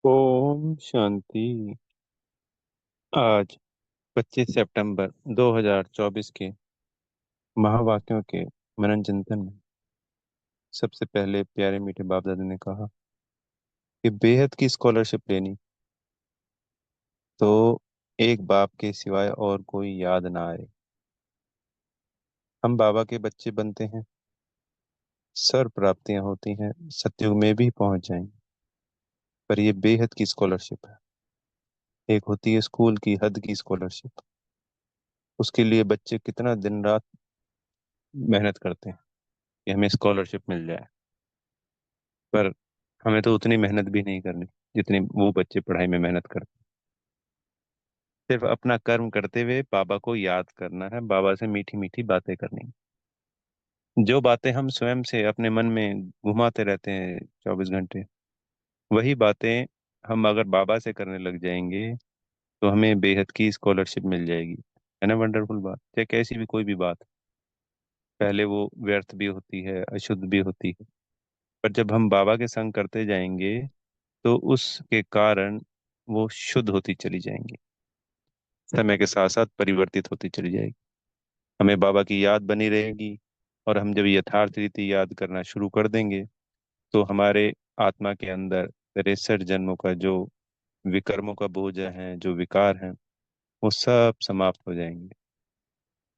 ओम शांति। आज 25 सितंबर 2024 के महावाक्यों के मनन चिंतन में सबसे पहले प्यारे मीठे बाप दादा ने कहा कि बेहद की स्कॉलरशिप लेनी तो एक बाप के सिवाय और कोई याद ना आए। हम बाबा के बच्चे बनते हैं, सर्व प्राप्तियां होती हैं, सतयुग में भी पहुंच जाएंगे। पर ये बेहद की स्कॉलरशिप है। एक होती है स्कूल की हद की स्कॉलरशिप। उसके लिए बच्चे कितना दिन रात मेहनत करते हैं कि हमें स्कॉलरशिप मिल जाए। पर हमें तो उतनी मेहनत भी नहीं करनी जितनी वो बच्चे पढ़ाई में मेहनत करते हैं। सिर्फ अपना कर्म करते हुए बाबा को याद करना है, बाबा से मीठी मीठी बातें करनी है। जो बातें हम स्वयं से अपने मन में घुमाते रहते हैं 24 घंटे, वही बातें हम अगर बाबा से करने लग जाएंगे तो हमें बेहद की स्कॉलरशिप मिल जाएगी। है ना वंडरफुल बात? चाहे कैसी भी कोई भी बात, पहले वो व्यर्थ भी होती है, अशुद्ध भी होती है, पर जब हम बाबा के संग करते जाएंगे तो उसके कारण वो शुद्ध होती चली जाएंगी, समय के साथ साथ परिवर्तित होती चली जाएगी। हमें बाबा की याद बनी रहेगी। और हम जब यथार्थ रीति याद करना शुरू कर देंगे तो हमारे आत्मा के अंदर 63 जन्मों का जो विकर्मों का बोझ है, जो विकार है, वो सब समाप्त हो जाएंगे।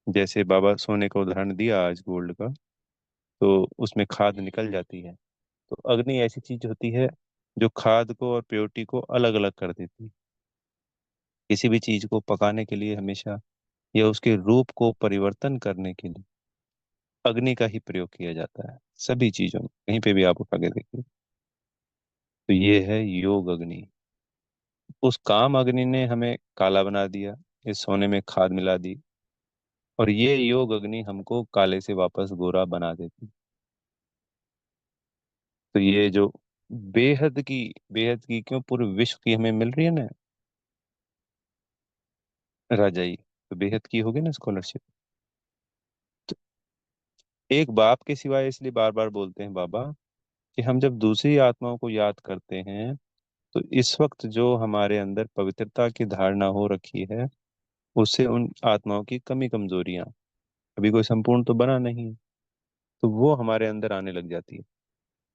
जैसे बाबा सोने का उदाहरण दिया आज गोल्ड का, तो उसमें खाद निकल जाती है। तो अग्नि ऐसी चीज होती है जो खाद को और प्योरिटी को अलग अलग कर देती है। किसी भी चीज को पकाने के लिए हमेशा, या उसके रूप को परिवर्तन करने के लिए, अग्नि का ही प्रयोग किया जाता है। सभी चीजों में कहीं पे भी आप उठा के देखिए तो ये है योग अग्नि। उस काम अग्नि ने हमें काला बना दिया, इस सोने में खाद मिला दी, और ये योग अग्नि हमको काले से वापस गोरा बना देती। तो ये जो बेहद की क्यों पूरे विश्व की हमें मिल रही है ना राजाई, तो बेहद की होगी ना स्कॉलरशिप। तो एक बाप के सिवाय इसलिए बार बार बोलते हैं बाबा कि हम जब दूसरी आत्माओं को याद करते हैं तो इस वक्त जो हमारे अंदर पवित्रता की धारणा हो रखी है, उससे उन आत्माओं की कमी कमजोरियां, अभी कोई संपूर्ण तो बना नहीं है, तो वो हमारे अंदर आने लग जाती है।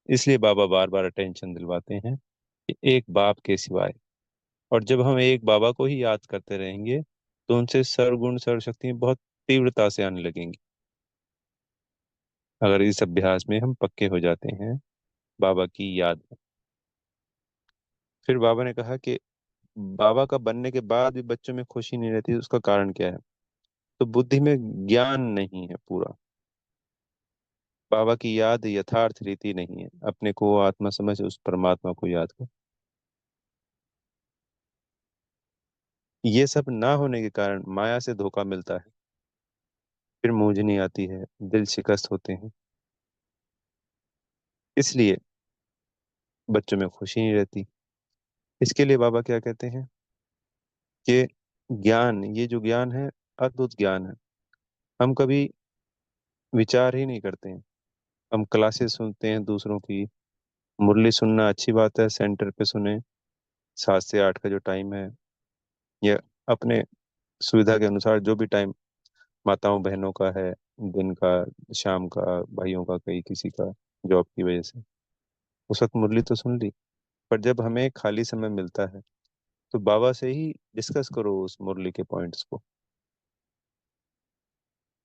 इसलिए बाबा बार बार अटेंशन दिलवाते हैं कि एक बाप के सिवाय। और जब हम एक बाबा को ही याद करते रहेंगे तो उनसे सर्वगुण सर्व शक्तियां बहुत तीव्रता से आने लगेंगी। अगर इस अभ्यास में हम पक्के हो जाते हैं बाबा की याद में। फिर बाबा ने कहा कि बाबा का बनने के बाद भी बच्चों में खुशी नहीं रहती, उसका कारण क्या है? तो बुद्धि में ज्ञान नहीं है पूरा। बाबा की याद यथार्थ रीति नहीं है, अपने को आत्मा समझ उस परमात्मा को याद कर। ये सब ना होने के कारण माया से धोखा मिलता है, फिर मूंझनी आती है, दिल शिकस्त होते हैं। इसलिए बच्चों में खुशी नहीं रहती। इसके लिए बाबा क्या कहते हैं कि ज्ञान, ये जो ज्ञान है, अद्भुत ज्ञान है। हम कभी विचार ही नहीं करते हैं। हम क्लासेस सुनते हैं दूसरों की, मुरली सुनना अच्छी बात है, सेंटर पे सुने, 7 से 8 का जो टाइम है, या अपने सुविधा के अनुसार जो भी टाइम माताओं बहनों का है, दिन का, शाम का, भाइयों का, कहीं किसी का जॉब की वजह से, उस वक्त मुरली तो सुन ली। पर जब हमें खाली समय मिलता है तो बाबा से ही डिस्कस करो उस मुरली के पॉइंट्स को,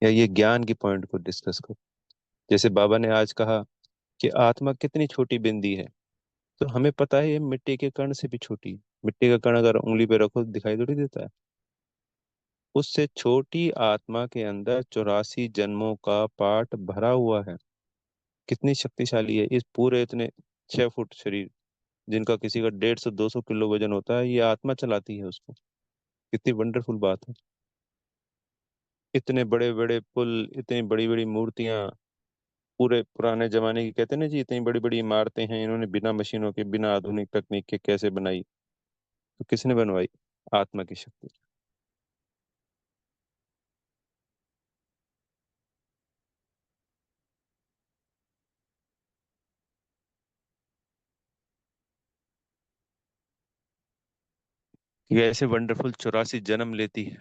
या ये ज्ञान की पॉइंट को डिस्कस करो। जैसे बाबा ने आज कहा कि आत्मा कितनी छोटी बिंदी है, तो हमें पता है ये मिट्टी के कण से भी छोटी है। मिट्टी का कण अगर उंगली पे रखो तो दिखाई थोड़ी देता है। उससे छोटी आत्मा के अंदर 84 जन्मों का पाठ भरा हुआ है। कितनी शक्तिशाली है इस पूरे इतने 6 फुट शरीर, जिनका किसी का 150 से 200 किलो वजन होता है, ये आत्मा चलाती है उसको। कितनी वंडरफुल बात है। इतने बड़े बड़े पुल, इतनी बड़ी बड़ी मूर्तियां, पूरे पुराने जमाने की, कहते हैं ना जी, इतनी बड़ी बड़ी इमारतें हैं, इन्होंने बिना मशीनों के, बिना आधुनिक तकनीक के कैसे बनाई? तो किसने बनवाई? आत्मा की शक्ति। कैसे वंडरफुल 84 जन्म लेती है,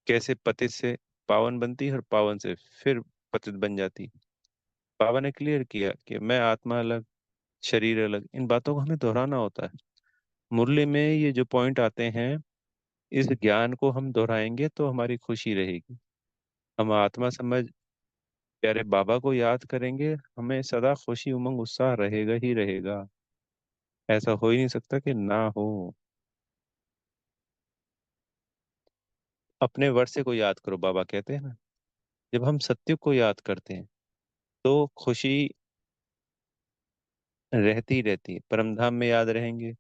कैसे पतित से पावन बनती है और पावन से फिर पतित बन जाती है। बाबा ने क्लियर किया कि मैं आत्मा अलग, शरीर अलग, इन बातों को हमें दोहराना होता है। मुरली में ये जो पॉइंट आते हैं, इस ज्ञान को हम दोहराएंगे तो हमारी खुशी रहेगी। हम आत्मा समझ प्यारे बाबा को याद करेंगे, हमें सदा खुशी उमंग उत्साह रहेगा ही रहेगा। ऐसा हो ही नहीं सकता कि ना हो। अपने वर्षे को याद करो, बाबा कहते हैं ना। जब हम सत्य को याद करते हैं तो खुशी रहती ही रहती है। परम धाम में याद रहेंगे,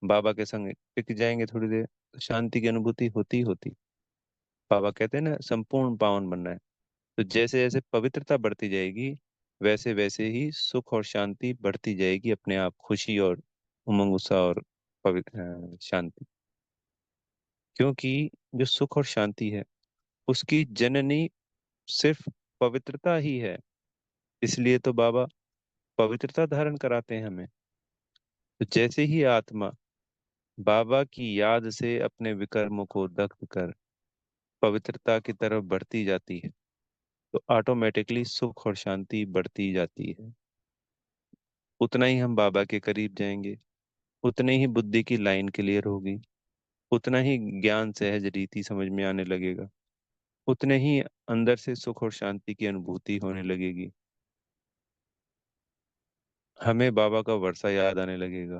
बाबा के संग टिक जाएंगे थोड़ी देर, तो शांति की अनुभूति होती ही होती। बाबा कहते हैं ना, संपूर्ण पावन बनना है। तो जैसे जैसे पवित्रता बढ़ती जाएगी, वैसे वैसे ही सुख और शांति बढ़ती जाएगी अपने आप। खुशी और उमंग उत्साह और शांति। क्योंकि जो सुख और शांति है, उसकी जननी सिर्फ पवित्रता ही है। इसलिए तो बाबा पवित्रता धारण कराते हैं हमें। तो जैसे ही आत्मा बाबा की याद से अपने विकर्मों को दग्ध कर पवित्रता की तरफ बढ़ती जाती है, तो ऑटोमेटिकली सुख और शांति बढ़ती जाती है। उतना ही हम बाबा के करीब जाएंगे, उतने ही बुद्धि की लाइन क्लियर होगी, उतना ही ज्ञान सहज रीति समझ में आने लगेगा, उतने ही अंदर से सुख और शांति की अनुभूति होने लगेगी। हमें बाबा का वर्षा याद आने लगेगा।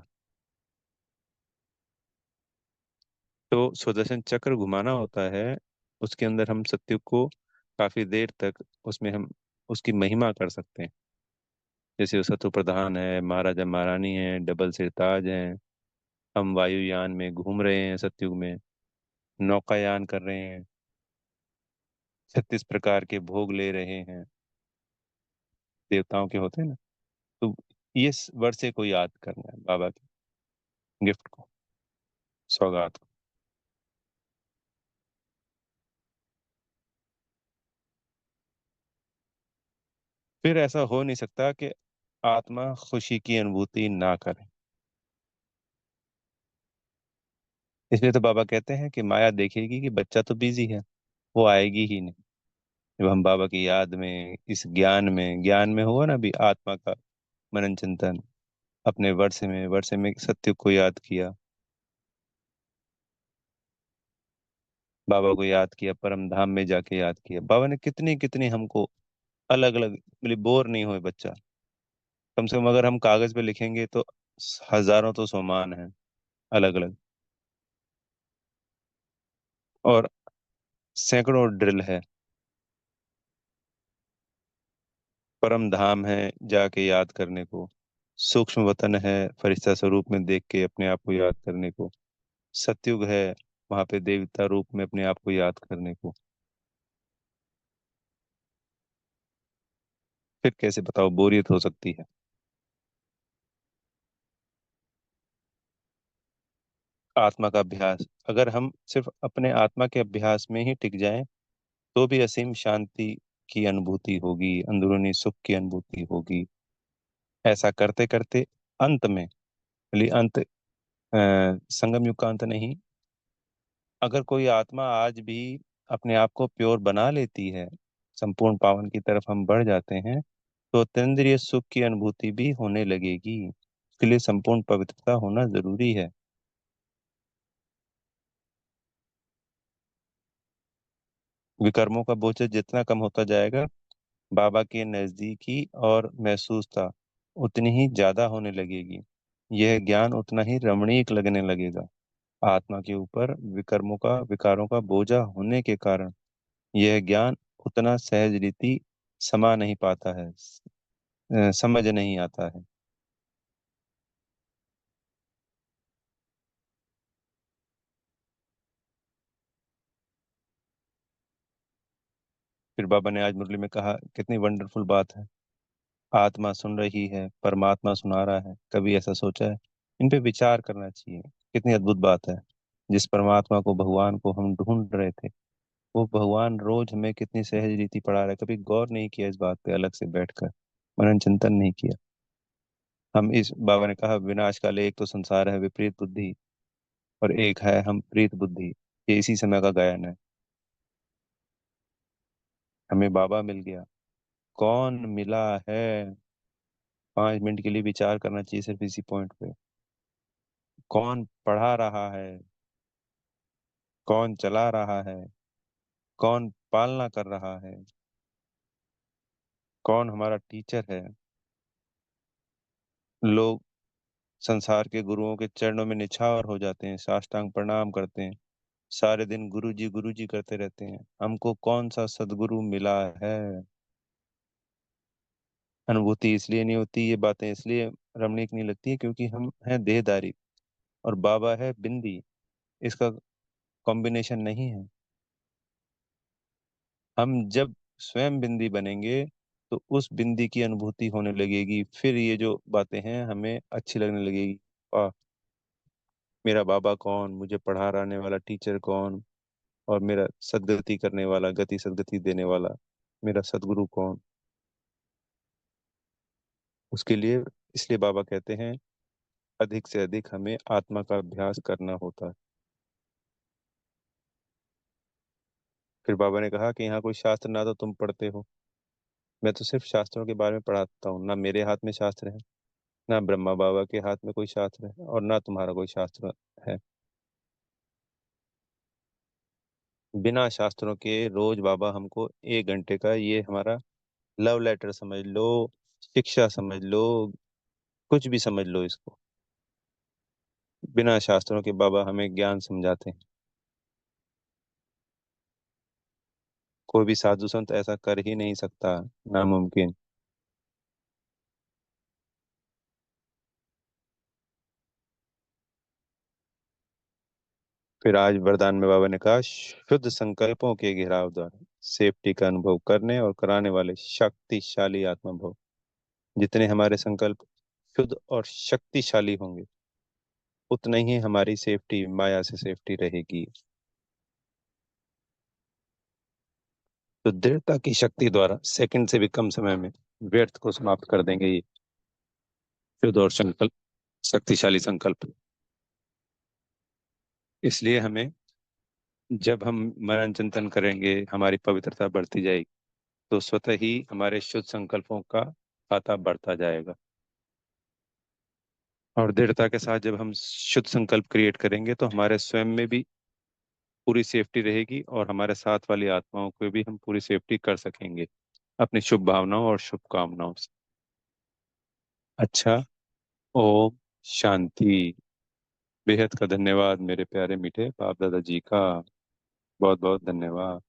तो सुदर्शन चक्र घुमाना होता है, उसके अंदर हम सत्युग को काफी देर तक उसमें हम उसकी महिमा कर सकते हैं। जैसे वो सत्व प्रधान है, महाराजा महारानी है, डबल सिरताज है, हम वायुयान में घूम रहे हैं सत्युग में, नौकायान कर रहे हैं, 36 प्रकार के भोग ले रहे हैं, देवताओं के होते हैं ना। तो ये वर्षे को याद करना है, बाबा के गिफ्ट को, सौगात को। फिर ऐसा हो नहीं सकता कि आत्मा खुशी की अनुभूति ना करे। इसलिए तो बाबा कहते हैं कि माया देखेगी कि बच्चा तो बिजी है, वो आएगी ही नहीं। जब हम बाबा की याद में, इस ज्ञान में हुआ ना अभी आत्मा का मनन चिंतन, अपने वर्षे में सत्य को याद किया, बाबा को याद किया, परम धाम में जाके याद किया, बाबा ने कितनी कितनी हमको अलग अलग, मतलब बोर नहीं हुए बच्चा। कम से कम अगर हम कागज पे लिखेंगे तो हजारों तो सोमान है अलग अलग, और सैकड़ों ड्रिल है। परम धाम है जाके याद करने को, सूक्ष्म वतन है फरिश्ता स्वरूप में देख के अपने आप को याद करने को, सतयुग है वहां पे देवता रूप में अपने आप को याद करने को। फिर कैसे बताओ बोरियत हो सकती है। आत्मा का अभ्यास, अगर हम सिर्फ अपने आत्मा के अभ्यास में ही टिक जाएं तो भी असीम शांति की अनुभूति होगी, अंदरूनी सुख की अनुभूति होगी। ऐसा करते करते अंत में, बल्कि अंत संगम युग का अंत नहीं, अगर कोई आत्मा आज भी अपने आप को प्योर बना लेती है, संपूर्ण पावन की तरफ हम बढ़ जाते हैं, तो अतीन्द्रिय सुख की अनुभूति भी होने लगेगी। इसके लिए संपूर्ण पवित्रता होना जरूरी है। विकर्मों का बोझ जितना कम होता जाएगा, बाबा के नजदीकी और महसूसता उतनी ही ज्यादा होने लगेगी। यह ज्ञान उतना ही रमणीक लगने लगेगा। आत्मा के ऊपर विकर्मों का, विकारों का बोझा होने के कारण यह ज्ञान उतना सहज रीति समा नहीं पाता है, समझ नहीं आता है। फिर बाबा ने आज मुरली में कहा, कितनी वंडरफुल बात है। आत्मा सुन रही है, परमात्मा सुना रहा है, कभी ऐसा सोचा है? इन पे विचार करना चाहिए। कितनी अद्भुत बात है। जिस परमात्मा को, भगवान को हम ढूंढ रहे थे, वो भगवान रोज हमें कितनी सहज रीति पढ़ा रहा है। कभी गौर नहीं किया इस बात पे अलग से बैठकर, मनन चिंतन नहीं किया। हम इस, बाबा ने कहा, विनाश काले एक तो संसार है विपरीत बुद्धि। और एक है हम प्रीत बुद्धि। ये इसी समय का गायन है। हमें बाबा मिल गया। कौन मिला है? 5 मिनट के लिए विचार करना चाहिए सिर्फ इसी पॉइंट पे। कौन पढ़ा रहा है? कौन चला रहा है? कौन पालना कर रहा है? कौन हमारा टीचर है? लोग संसार के गुरुओं के चरणों में निछावर हो जाते हैं, साष्टांग प्रणाम करते हैं, सारे दिन गुरु जी करते रहते हैं। हमको कौन सा सदगुरु मिला है? अनुभूति इसलिए नहीं होती, ये बातें इसलिए रमणीक नहीं लगती है क्योंकि हम हैं देहधारी और बाबा है बिंदी। इसका कॉम्बिनेशन नहीं है। हम जब स्वयं बिंदी बनेंगे तो उस बिंदी की अनुभूति होने लगेगी, फिर ये जो बातें हैं हमें अच्छी लगने लगेगी। वाह, मेरा बाबा कौन, मुझे पढ़ा रहाने वाला टीचर कौन, और मेरा सदगति करने वाला, गति सदगति देने वाला मेरा सदगुरु कौन। उसके लिए, इसलिए बाबा कहते हैं अधिक से अधिक हमें आत्मा का अभ्यास करना होता है। फिर बाबा ने कहा कि यहाँ कोई शास्त्र ना तो तुम पढ़ते हो, मैं तो सिर्फ शास्त्रों के बारे में पढ़ाता हूँ। ना मेरे हाथ में शास्त्र है, ना ब्रह्मा बाबा के हाथ में कोई शास्त्र है, और ना तुम्हारा कोई शास्त्र है। बिना शास्त्रों के रोज बाबा हमको 1 घंटे का, ये हमारा लव लेटर समझ लो, शिक्षा समझ लो, कुछ भी समझ लो इसको, बिना शास्त्रों के बाबा हमें ज्ञान समझाते हैं। कोई भी साधु संत ऐसा कर ही नहीं सकता, नामुमकिन। फिर आज वरदान में बाबा ने कहा शुद्ध संकल्पों के घेराव द्वारा सेफ्टी का अनुभव करने और कराने वाले शक्तिशाली आत्मा भव। जितने हमारे संकल्प शुद्ध और शक्तिशाली होंगे, उतना ही हमारी सेफ्टी, माया से सेफ्टी रहेगी। तो दृढ़ता की शक्ति द्वारा सेकंड से भी कम समय में व्यर्थ को समाप्त कर देंगे ये शुद्ध और संकल्प, शक्तिशाली संकल्प। इसलिए हमें, जब हम मनन चिंतन करेंगे, हमारी पवित्रता बढ़ती जाएगी, तो स्वतः ही हमारे शुद्ध संकल्पों का खाता बढ़ता जाएगा। और दृढ़ता के साथ जब हम शुद्ध संकल्प क्रिएट करेंगे तो हमारे स्वयं में भी पूरी सेफ्टी रहेगी, और हमारे साथ वाली आत्माओं को भी हम पूरी सेफ्टी कर सकेंगे अपनी शुभ भावनाओं और शुभकामनाओं से। अच्छा। ओम शांति। बेहद का धन्यवाद मेरे प्यारे मीठे बाप दादा जी का। बहुत बहुत धन्यवाद।